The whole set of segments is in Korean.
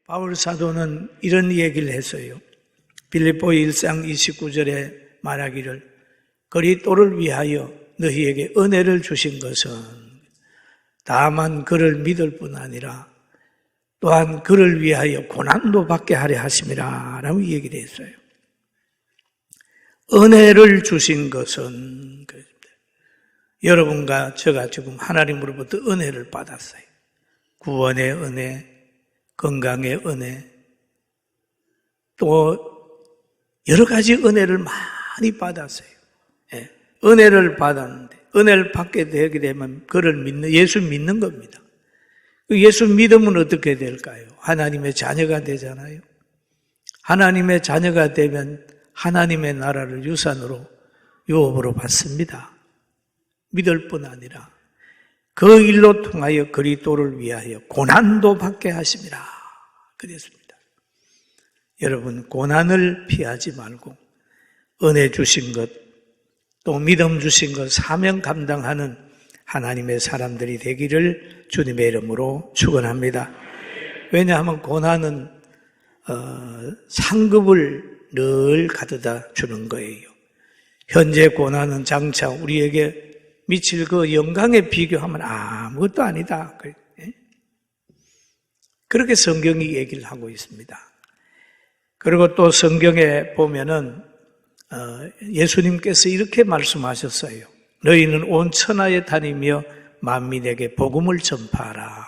바울 사도는 이런 얘기를 했어요. 빌립보 1장 29절에 말하기를 그리스도를 위하여 너희에게 은혜를 주신 것은 다만 그를 믿을 뿐 아니라 또한 그를 위하여 고난도 받게 하려 하심이라 라고 얘기를 했어요. 은혜를 주신 것은 여러분과 제가 지금 하나님으로부터 은혜를 받았어요. 구원의 은혜, 건강의 은혜, 또 여러 가지 은혜를 많이 받았어요. 예, 은혜를 받았는데 은혜를 받게 되게 되면 그를 믿는, 예수 믿는 겁니다. 예수 믿으면 어떻게 될까요? 하나님의 자녀가 되잖아요. 하나님의 자녀가 되면 하나님의 나라를 유산으로 유업으로 받습니다. 믿을 뿐 아니라 그 일로 통하여 그리스도를 위하여 고난도 받게 하심이라 그랬습니다. 여러분, 고난을 피하지 말고 은혜 주신 것, 또 믿음 주신 것, 사명 감당하는 하나님의 사람들이 되기를 주님의 이름으로 축원합니다. 왜냐하면 고난은 상급을 늘 가져다 주는 거예요. 현재 고난은 장차 우리에게 미칠 그 영광에 비교하면 아무것도 아니다. 그렇게 성경이 얘기를 하고 있습니다. 그리고 또 성경에 보면은 예수님께서 이렇게 말씀하셨어요. 너희는 온 천하에 다니며 만민에게 복음을 전파하라.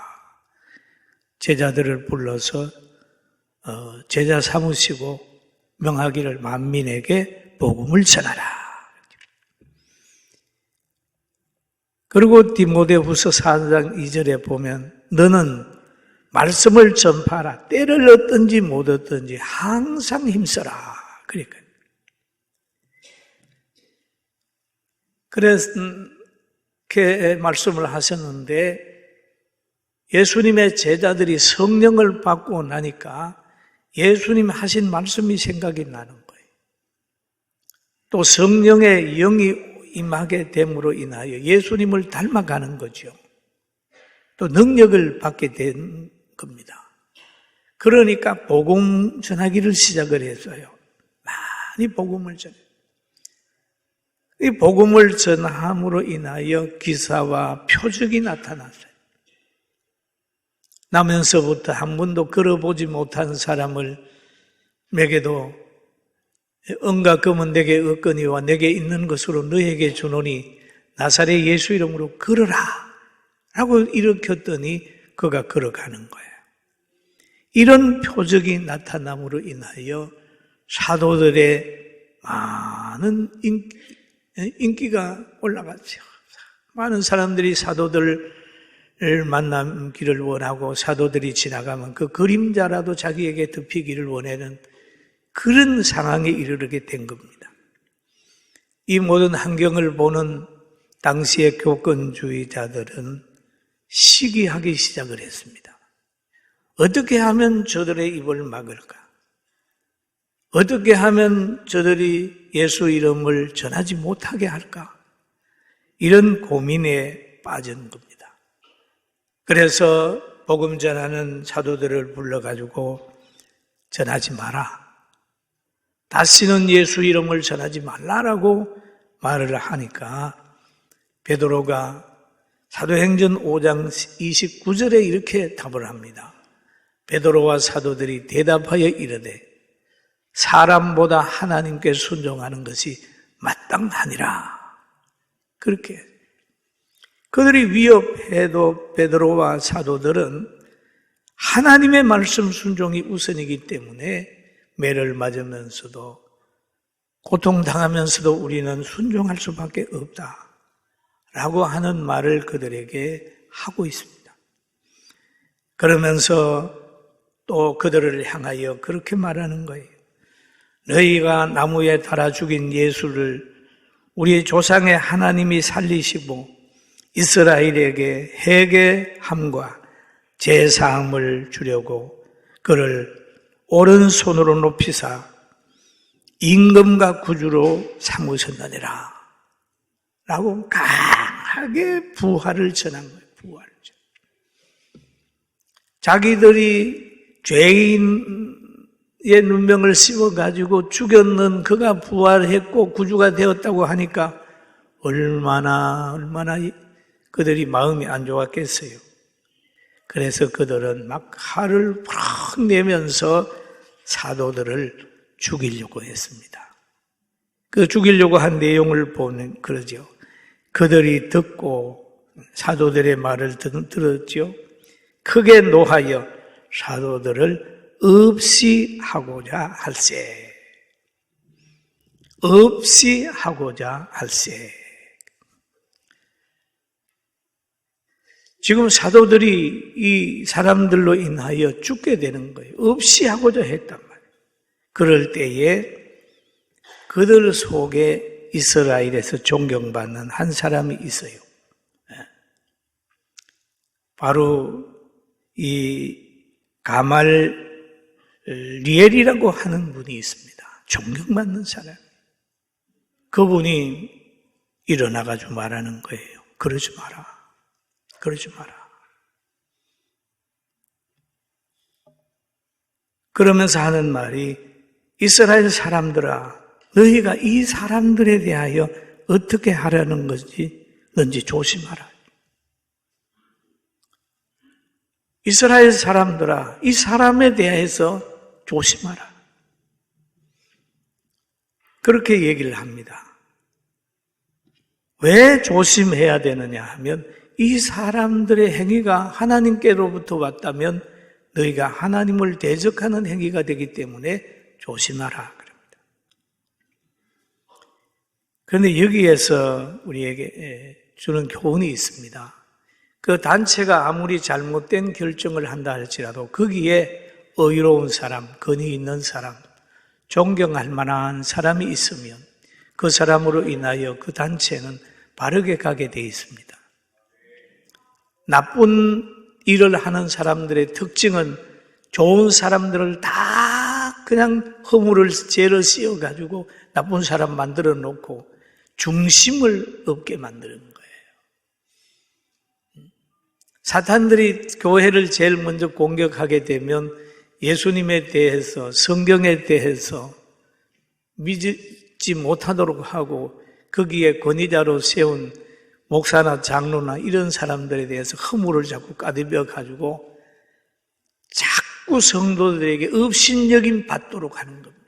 제자들을 불러서 제자 삼으시고 명하기를 만민에게 복음을 전하라. 그리고 디모데후서 4장 2절에 보면 너는 말씀을 전파하라. 때를 얻든지 못 얻든지 항상 힘써라. 그러니까 그렇게 말씀을 하셨는데 예수님의 제자들이 성령을 받고 나니까 예수님 하신 말씀이 생각이 나는 거예요. 또 성령의 영이 임하게 됨으로 인하여 예수님을 닮아가는 거죠. 또 능력을 받게 된 겁니다. 그러니까 복음 전하기를 시작을 했어요. 많이 복음을 전해요. 이 복음을 전함으로 인하여 기사와 표적이 나타났어요. 나면서부터 한 번도 걸어보지 못한 사람을 내게도 은과 금은 내게 없거니와 내게 있는 것으로 너에게 주노니 나사렛 예수 이름으로 걸어라 라고 일으켰더니 그가 걸어가는 거예요. 이런 표적이 나타남으로 인하여 사도들의 많은 인기가 올라갔죠. 많은 사람들이 사도들을 만나기를 원하고 사도들이 지나가면 그 그림자라도 자기에게 덮이기를 원하는 그런 상황에 이르게 된 겁니다. 이 모든 환경을 보는 당시의 교권주의자들은 시기하기 시작을 했습니다. 어떻게 하면 저들의 입을 막을까? 어떻게 하면 저들이 예수 이름을 전하지 못하게 할까? 이런 고민에 빠진 겁니다. 그래서 복음 전하는 사도들을 불러가지고 전하지 마라. 다시는 예수 이름을 전하지 말라라고 말을 하니까 베드로가 사도행전 5장 29절에 이렇게 답을 합니다. 베드로와 사도들이 대답하여 이르되 사람보다 하나님께 순종하는 것이 마땅하니라. 그렇게 그들이 위협해도 베드로와 사도들은 하나님의 말씀 순종이 우선이기 때문에 매를 맞으면서도 고통당하면서도 우리는 순종할 수밖에 없다라고 하는 말을 그들에게 하고 있습니다. 그러면서 또 그들을 향하여 그렇게 말하는 거예요. 너희가 나무에 달아 죽인 예수를 우리 조상의 하나님이 살리시고 이스라엘에게 회개함과 제사함을 주려고 그를 오른손으로 높이사 임금과 구주로 삼으셨느니라 라고 강하게 부활을 전한 거예요. 부활을 전. 자기들이 죄인의 눈명을 씌워가지고 죽였는 그가 부활했고 구주가 되었다고 하니까 얼마나 그들이 마음이 안 좋았겠어요. 그래서 그들은 막 화를 푸르 내면서 사도들을 죽이려고 했습니다. 그 죽이려고 한 내용을 보면 그러죠. 그들이 듣고 사도들의 말을 들었죠. 크게 노하여 사도들을 없이 하고자 할세. 없이 하고자 할세. 지금 사도들이 이 사람들로 인하여 죽게 되는 거예요. 없이 하고자 했단 말이에요. 그럴 때에 그들 속에 이스라엘에서 존경받는 한 사람이 있어요. 바로 이 가말리엘이라고 하는 분이 있습니다. 존경받는 사람. 그분이 일어나가지고 말하는 거예요. 그러지 마라. 그러지 마라. 그러면서 하는 말이 이스라엘 사람들아, 너희가 이 사람들에 대하여 어떻게 하려는 건지 조심하라. 이스라엘 사람들아, 이 사람에 대해서 조심하라. 그렇게 얘기를 합니다. 왜 조심해야 되느냐 하면 이 사람들의 행위가 하나님께로부터 왔다면 너희가 하나님을 대적하는 행위가 되기 때문에 조심하라 그럽니다. 그런데 여기에서 우리에게 주는 교훈이 있습니다. 그 단체가 아무리 잘못된 결정을 한다 할지라도 거기에 의로운 사람, 권위 있는 사람, 존경할 만한 사람이 있으면 그 사람으로 인하여 그 단체는 바르게 가게 되어 있습니다. 나쁜 일을 하는 사람들의 특징은 좋은 사람들을 다 그냥 허물을, 죄를 씌워가지고 나쁜 사람 만들어 놓고 중심을 없게 만드는 거예요. 사탄들이 교회를 제일 먼저 공격하게 되면 예수님에 대해서, 성경에 대해서 믿지 못하도록 하고 거기에 권위자로 세운 목사나 장로나 이런 사람들에 대해서 허물을 자꾸 까대며 가지고 자꾸 성도들에게 업신여김 받도록 하는 겁니다.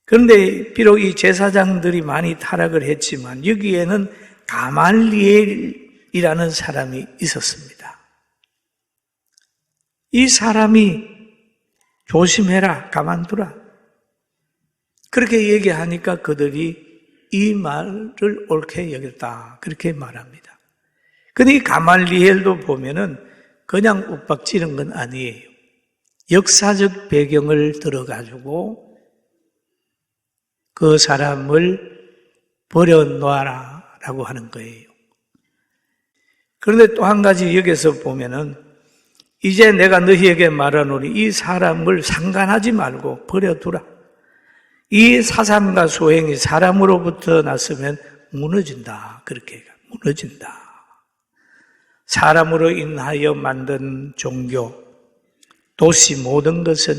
그런데 비록 이 제사장들이 많이 타락을 했지만 여기에는 가말리엘이라는 사람이 있었습니다. 이 사람이 조심해라, 가만두라. 그렇게 얘기하니까 그들이 이 말을 옳게 여겼다. 그렇게 말합니다. 근데 이 가말리엘도 보면은 그냥 욱박지른 건 아니에요. 역사적 배경을 들어가지고 그 사람을 버려놓아라 라고 하는 거예요. 그런데 또 한 가지 여기서 보면은 이제 내가 너희에게 말하노니 이 사람을 상관하지 말고 버려두라. 이 사상과 소행이 사람으로부터 났으면 무너진다. 그렇게 무너진다. 사람으로 인하여 만든 종교, 도시 모든 것은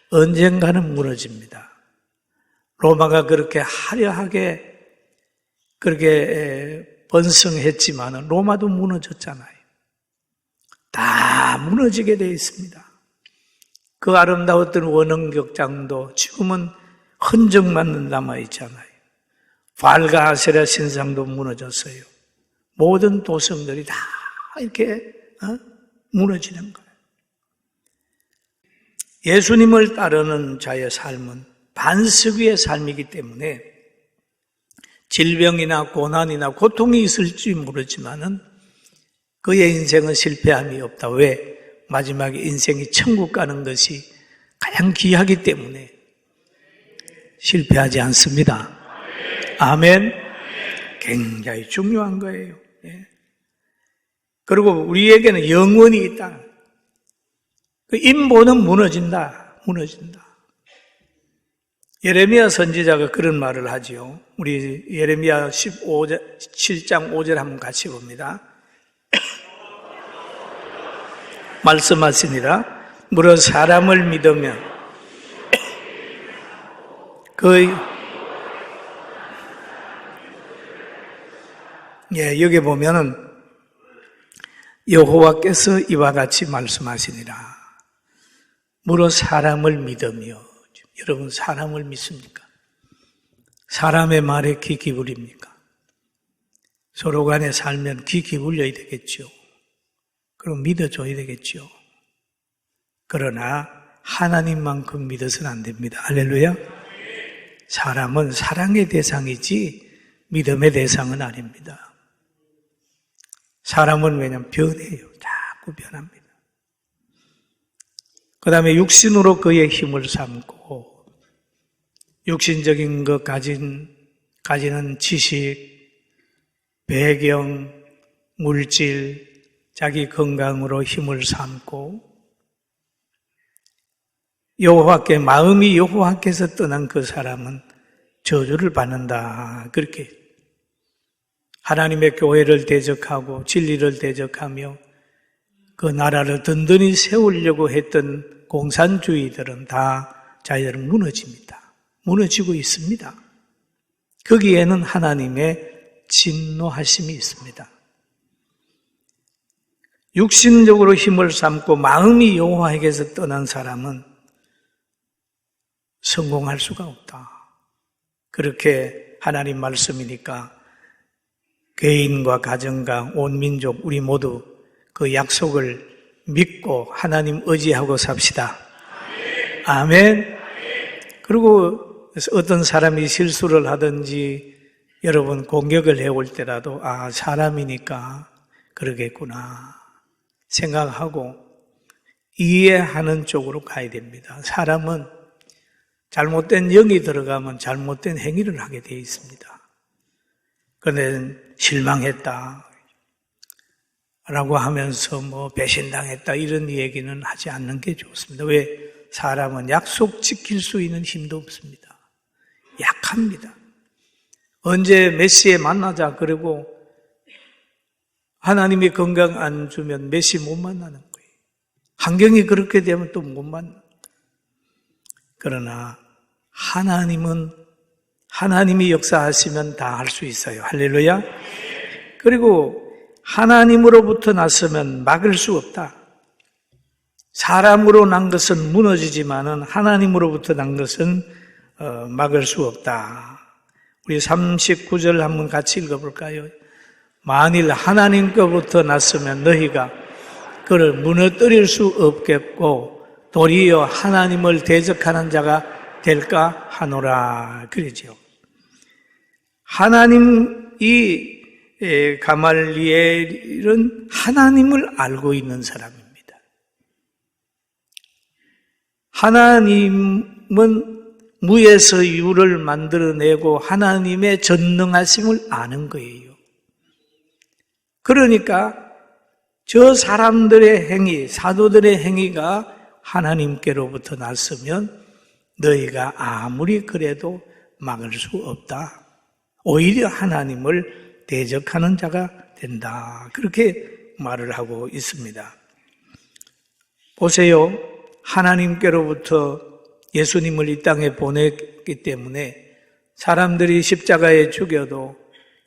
언젠가는 무너집니다. 로마가 그렇게 화려하게 그렇게 번성했지만 로마도 무너졌잖아요. 다 무너지게 되어 있습니다. 그 아름다웠던 원흥격장도 지금은 흔적만 남아있잖아요. 발과 아세라 신상도 무너졌어요. 모든 도성들이 다 이렇게 무너지는 거예요. 예수님을 따르는 자의 삶은 반석위의 삶이기 때문에 질병이나 고난이나 고통이 있을지 모르지만은 그의 인생은 실패함이 없다. 왜? 마지막에 인생이 천국 가는 것이 가장 귀하기 때문에 실패하지 않습니다. 아멘. 굉장히 중요한 거예요. 그리고 우리에게는 영원이 있다. 그 인본은 무너진다. 예레미야 선지자가 그런 말을 하지요. 우리 예레미야 7장 5절 한번 같이 봅니다. 말씀하시니라. 무릇 사람을 믿으면 여기 보면은 여호와께서 이와 같이 말씀하시니라. 무릇 사람을 믿으며. 여러분, 사람을 믿습니까? 사람의 말에 귀 기울입니까? 서로 간에 살면 귀 기울여야 되겠죠. 그럼 믿어줘야 되겠죠. 그러나 하나님만큼 믿어서는 안 됩니다. 할렐루야. 사람은 사랑의 대상이지 믿음의 대상은 아닙니다. 사람은 왜냐하면 변해요. 자꾸 변합니다. 그 다음에 육신으로 그의 힘을 삼고 육신적인 것 가지는 지식, 배경, 물질, 자기 건강으로 힘을 삼고 마음이 여호와께서 떠난 그 사람은 저주를 받는다. 그렇게 하나님의 교회를 대적하고 진리를 대적하며 그 나라를 든든히 세우려고 했던 공산주의들은 다 자기들은 무너집니다. 무너지고 있습니다. 거기에는 하나님의 진노하심이 있습니다. 육신적으로 힘을 삼고 마음이 여호와에게서 떠난 사람은 성공할 수가 없다. 그렇게 하나님 말씀이니까 개인과 가정과 온 민족 우리 모두 그 약속을 믿고 하나님 의지하고 삽시다. 아멘. 그리고 어떤 사람이 실수를 하든지 여러분 공격을 해올 때라도 사람이니까 그러겠구나 생각하고 이해하는 쪽으로 가야 됩니다. 사람은 잘못된 영이 들어가면 잘못된 행위를 하게 되어 있습니다. 그런데 실망했다 라고 하면서 배신당했다 이런 얘기는 하지 않는 게 좋습니다. 왜? 사람은 약속 지킬 수 있는 힘도 없습니다. 약합니다. 언제 몇 시에 만나자 그러고 하나님이 건강 안 주면 몇 시 못 만나는 거예요. 환경이 그렇게 되면 또 못 만나. 그러나 하나님이 역사하시면 다 할 수 있어요. 할렐루야. 그리고 하나님으로부터 났으면 막을 수 없다. 사람으로 난 것은 무너지지만은 하나님으로부터 난 것은 막을 수 없다. 우리 39절 한번 같이 읽어볼까요? 만일 하나님께로부터 났으면 너희가 그를 무너뜨릴 수 없겠고 도리어 하나님을 대적하는 자가 될까 하노라. 그러죠. 하나님이 가말리엘은 하나님을 알고 있는 사람입니다. 하나님은 무에서 유를 만들어내고 하나님의 전능하심을 아는 거예요. 그러니까 저 사람들의 행위, 사도들의 행위가 하나님께로부터 났으면 너희가 아무리 그래도 막을 수 없다. 오히려 하나님을 대적하는 자가 된다. 그렇게 말을 하고 있습니다. 보세요. 하나님께로부터 예수님을 이 땅에 보냈기 때문에 사람들이 십자가에 죽여도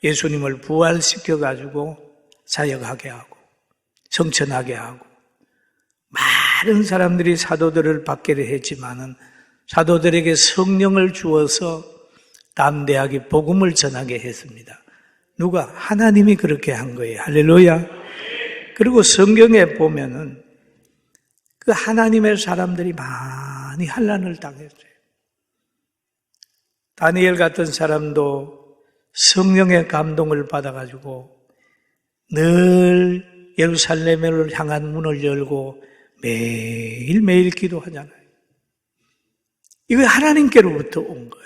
예수님을 부활시켜가지고 사역하게 하고 성천하게 하고 많은 사람들이 사도들을 받게 했지만은 사도들에게 성령을 주어서 담대하게 복음을 전하게 했습니다. 누가? 하나님이 그렇게 한 거예요. 할렐루야. 그리고 성경에 보면은 그 하나님의 사람들이 많이 환난을 당했어요. 다니엘 같은 사람도 성령의 감동을 받아가지고 늘 예루살렘을 향한 문을 열고 매일매일 기도하잖아요. 이거 하나님께로부터 온 거예요.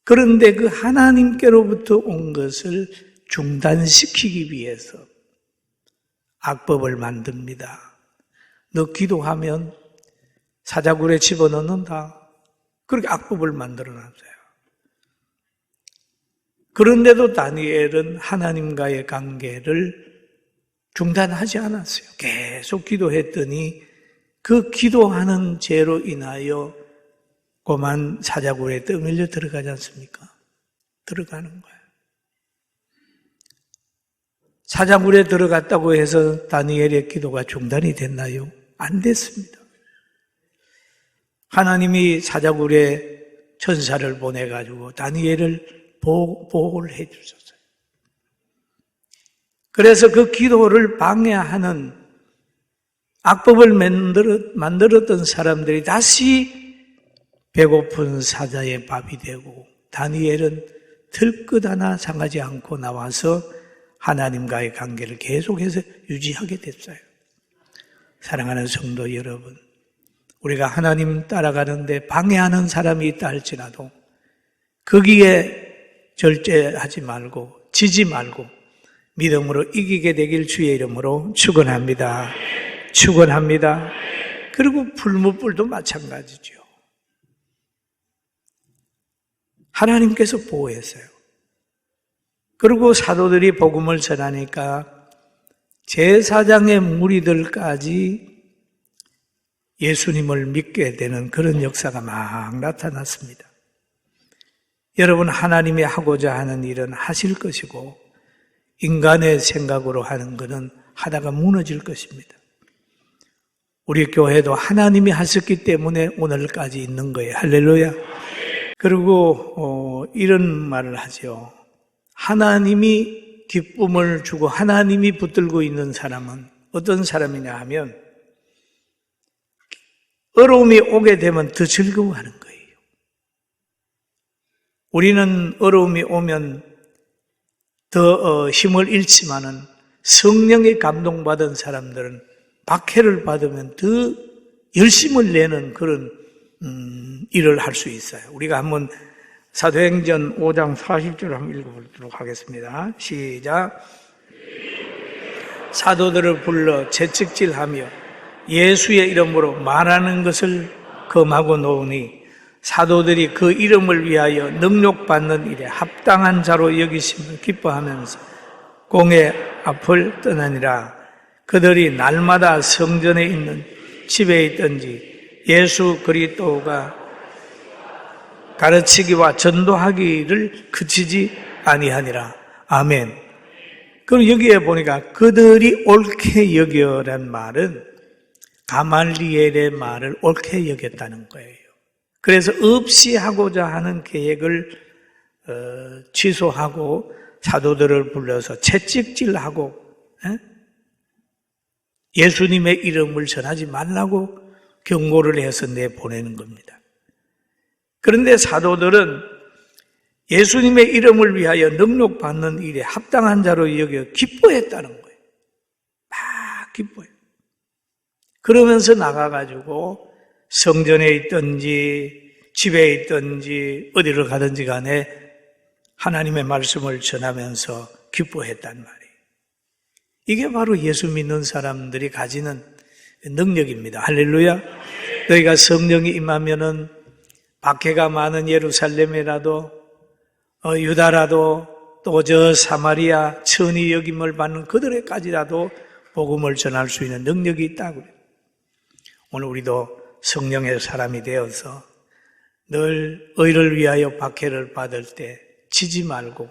그런데 그 하나님께로부터 온 것을 중단시키기 위해서 악법을 만듭니다. 너 기도하면 사자굴에 집어넣는다. 그렇게 악법을 만들어놨어요. 그런데도 다니엘은 하나님과의 관계를 중단하지 않았어요. 계속 기도했더니 그 기도하는 죄로 인하여 고만 사자굴에 떠밀려 들어가지 않습니까? 들어가는 거예요. 사자굴에 들어갔다고 해서 다니엘의 기도가 중단이 됐나요? 안 됐습니다. 하나님이 사자굴에 천사를 보내가지고 다니엘을 보호를 해 주셨어요. 그래서 그 기도를 방해하는 악법을 만들었던 사람들이 다시 배고픈 사자의 밥이 되고 다니엘은 들끝 하나 상하지 않고 나와서 하나님과의 관계를 계속해서 유지하게 됐어요. 사랑하는 성도 여러분, 우리가 하나님 따라가는데 방해하는 사람이 있다 할지라도 거기에 절제하지 말고 지지 말고 믿음으로 이기게 되길 주의 이름으로 축원합니다. 축원합니다. 그리고 풀무불도 마찬가지죠. 하나님께서 보호했어요. 그리고 사도들이 복음을 전하니까 제사장의 무리들까지 예수님을 믿게 되는 그런 역사가 막 나타났습니다. 여러분, 하나님이 하고자 하는 일은 하실 것이고 인간의 생각으로 하는 것은 하다가 무너질 것입니다. 우리 교회도 하나님이 하셨기 때문에 오늘까지 있는 거예요. 할렐루야. 그리고 이런 말을 하죠. 하나님이 기쁨을 주고 하나님이 붙들고 있는 사람은 어떤 사람이냐 하면 어려움이 오게 되면 더 즐거워하는 거예요. 우리는 어려움이 오면 더 힘을 잃지만은 성령의 감동받은 사람들은 박해를 받으면 더 열심을 내는 그런 일을 할 수 있어요. 우리가 한번 사도행전 5장 40절을 한번 읽어보도록 하겠습니다. 시작. 사도들을 불러 채찍질하며 예수의 이름으로 말하는 것을 금하고 놓으니 사도들이 그 이름을 위하여 능력받는 일에 합당한 자로 여기심을 기뻐하면서 공의 앞을 떠나니라. 그들이 날마다 성전에 있는 집에 있든지 예수 그리스도가 가르치기와 전도하기를 그치지 아니하니라. 아멘. 그럼 여기에 보니까 그들이 옳게 여겨란 말은 가말리엘의 말을 옳게 여겼다는 거예요. 그래서 없이 하고자 하는 계획을 취소하고 사도들을 불러서 채찍질하고 예수님의 이름을 전하지 말라고 경고를 해서 내보내는 겁니다. 그런데 사도들은 예수님의 이름을 위하여 능력받는 일에 합당한 자로 여겨 기뻐했다는 거예요. 막 기뻐해요. 그러면서 나가가지고 성전에 있든지 집에 있든지 어디를 가든지 간에 하나님의 말씀을 전하면서 기뻐했단 말이에요. 이게 바로 예수 믿는 사람들이 가지는 능력입니다. 할렐루야. 너희가 성령이 임하면은 박해가 많은 예루살렘이라도 유다라도 또 저 사마리아 천히 여김을 받는 그들에까지라도 복음을 전할 수 있는 능력이 있다고 그래요. 오늘 우리도 성령의 사람이 되어서 늘 의를 위하여 박해를 받을 때 지지 말고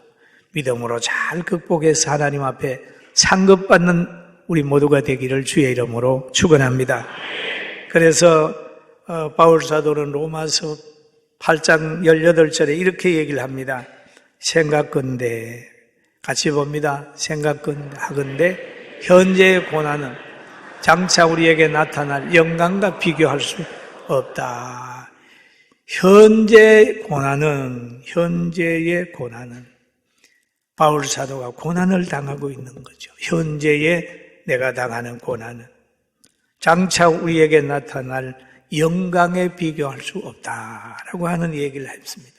믿음으로 잘 극복해서 하나님 앞에 상급받는 우리 모두가 되기를 주의 이름으로 축원합니다. 그래서 바울 사도는 로마서 8장 18절에 이렇게 얘기를 합니다. 생각건대 같이 봅니다. 생각건대 현재의 고난은 장차 우리에게 나타날 영광과 비교할 수 없다. 현재의 고난은 바울 사도가 고난을 당하고 있는 거죠. 현재의 내가 당하는 고난은 장차 우리에게 나타날 영광에 비교할 수 없다라고 하는 얘기를 했습니다.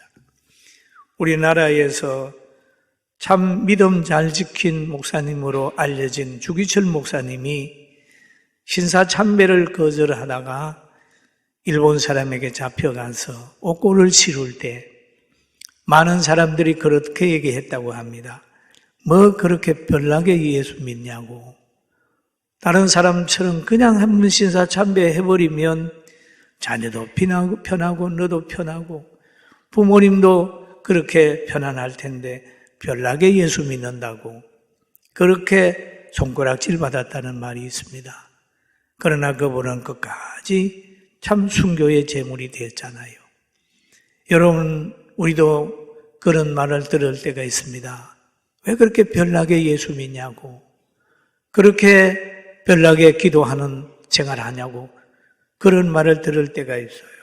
우리나라에서 참 믿음 잘 지킨 목사님으로 알려진 주기철 목사님이 신사참배를 거절하다가 일본 사람에게 잡혀가서 옥고를 치룰 때 많은 사람들이 그렇게 얘기했다고 합니다. 뭐 그렇게 별나게 예수 믿냐고. 다른 사람처럼 그냥 한번 신사참배해버리면 자녀도 편하고 너도 편하고 부모님도 그렇게 편안할 텐데 별나게 예수 믿는다고 그렇게 손가락질 받았다는 말이 있습니다. 그러나 그분은 끝까지 참 순교의 제물이 되었잖아요. 여러분, 우리도 그런 말을 들을 때가 있습니다. 왜 그렇게 별나게 예수 믿냐고, 그렇게 별나게 기도하는 생활하냐고 그런 말을 들을 때가 있어요.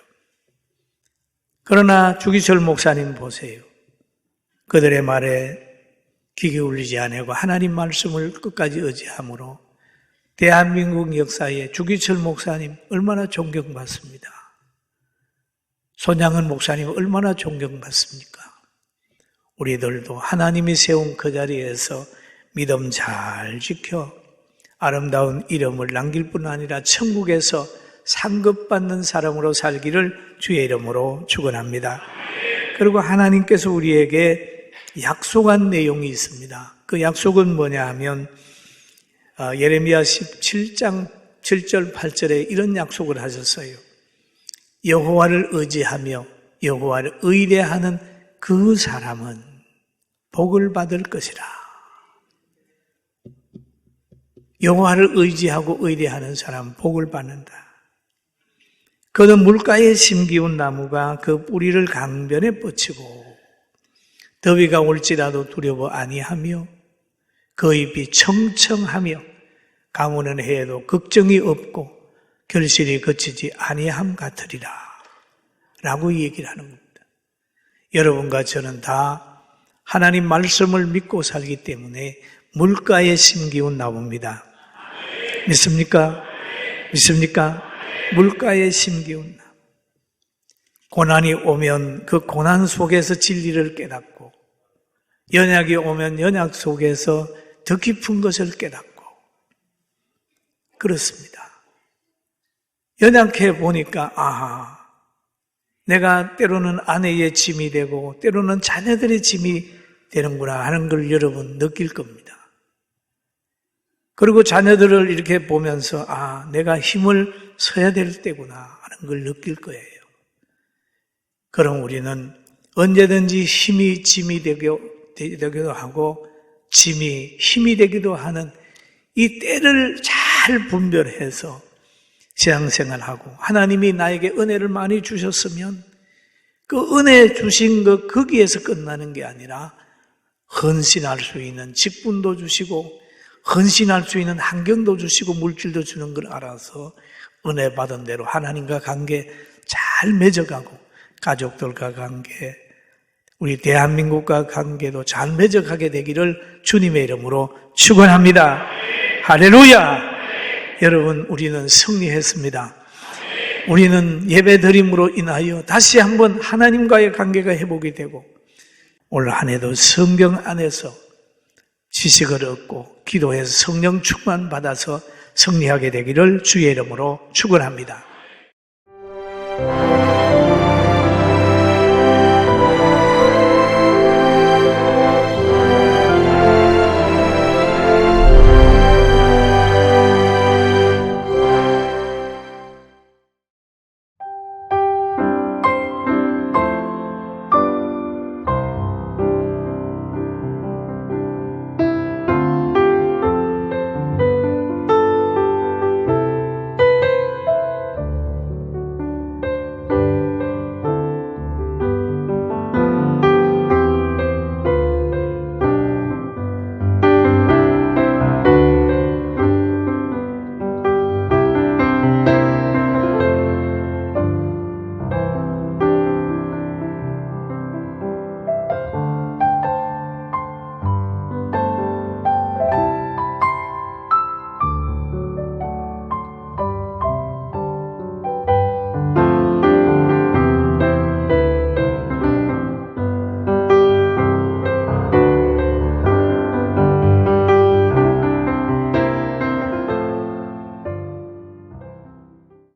그러나 주기철 목사님 보세요. 그들의 말에 귀 기울이지 아니하고 하나님 말씀을 끝까지 의지함으로 대한민국 역사에 주기철 목사님 얼마나 존경받습니다. 손양은 목사님 얼마나 존경받습니까? 우리들도 하나님이 세운 그 자리에서 믿음 잘 지켜 아름다운 이름을 남길 뿐 아니라 천국에서 상급받는 사람으로 살기를 주의 이름으로 축원합니다. 그리고 하나님께서 우리에게 약속한 내용이 있습니다. 그 약속은 뭐냐 하면 예레미야 17장 7절 8절에 이런 약속을 하셨어요. 여호와를 의지하며 여호와를 의뢰하는 그 사람은 복을 받을 것이라. 여호와를 의지하고 의뢰하는 사람은 복을 받는다. 그는 물가에 심기운 나무가 그 뿌리를 강변에 뻗치고 더위가 올지라도 두려워 아니하며 그 잎이 청청하며 가무는 해에도 걱정이 없고 결실이 그치지 아니함 같으리라 라고 얘기를 하는 겁니다. 여러분과 저는 다 하나님 말씀을 믿고 살기 때문에 물가에 심기운 나무입니다. 믿습니까? 믿습니까? 물가에 심기운 나무. 고난이 오면 그 고난 속에서 진리를 깨닫고 연약이 오면 연약 속에서 더 깊은 것을 깨닫고 그렇습니다. 연약해 보니까 아하, 내가 때로는 아내의 짐이 되고 때로는 자녀들의 짐이 되는구나 하는 걸 여러분 느낄 겁니다. 그리고 자녀들을 이렇게 보면서 아, 내가 힘을 써야 될 때구나 하는 걸 느낄 거예요. 그럼 우리는 언제든지 힘이 짐이 되기도 하고 짐이 힘이 되기도 하는 이 때를 잘 분별해서 신앙생활하고 하나님이 나에게 은혜를 많이 주셨으면 그 은혜 주신 것 거기에서 끝나는 게 아니라 헌신할 수 있는 직분도 주시고 헌신할 수 있는 환경도 주시고 물질도 주는 걸 알아서 은혜 받은 대로 하나님과 관계 잘 맺어가고 가족들과 관계, 우리 대한민국과 관계도 잘 맺어가게 되기를 주님의 이름으로 축원합니다. 할렐루야! 여러분, 우리는 승리했습니다. 우리는 예배드림으로 인하여 다시 한번 하나님과의 관계가 회복이 되고 올 한 해도 성경 안에서 지식을 얻고 기도해서 성령 충만 받아서 승리하게 되기를 주의 이름으로 축원합니다.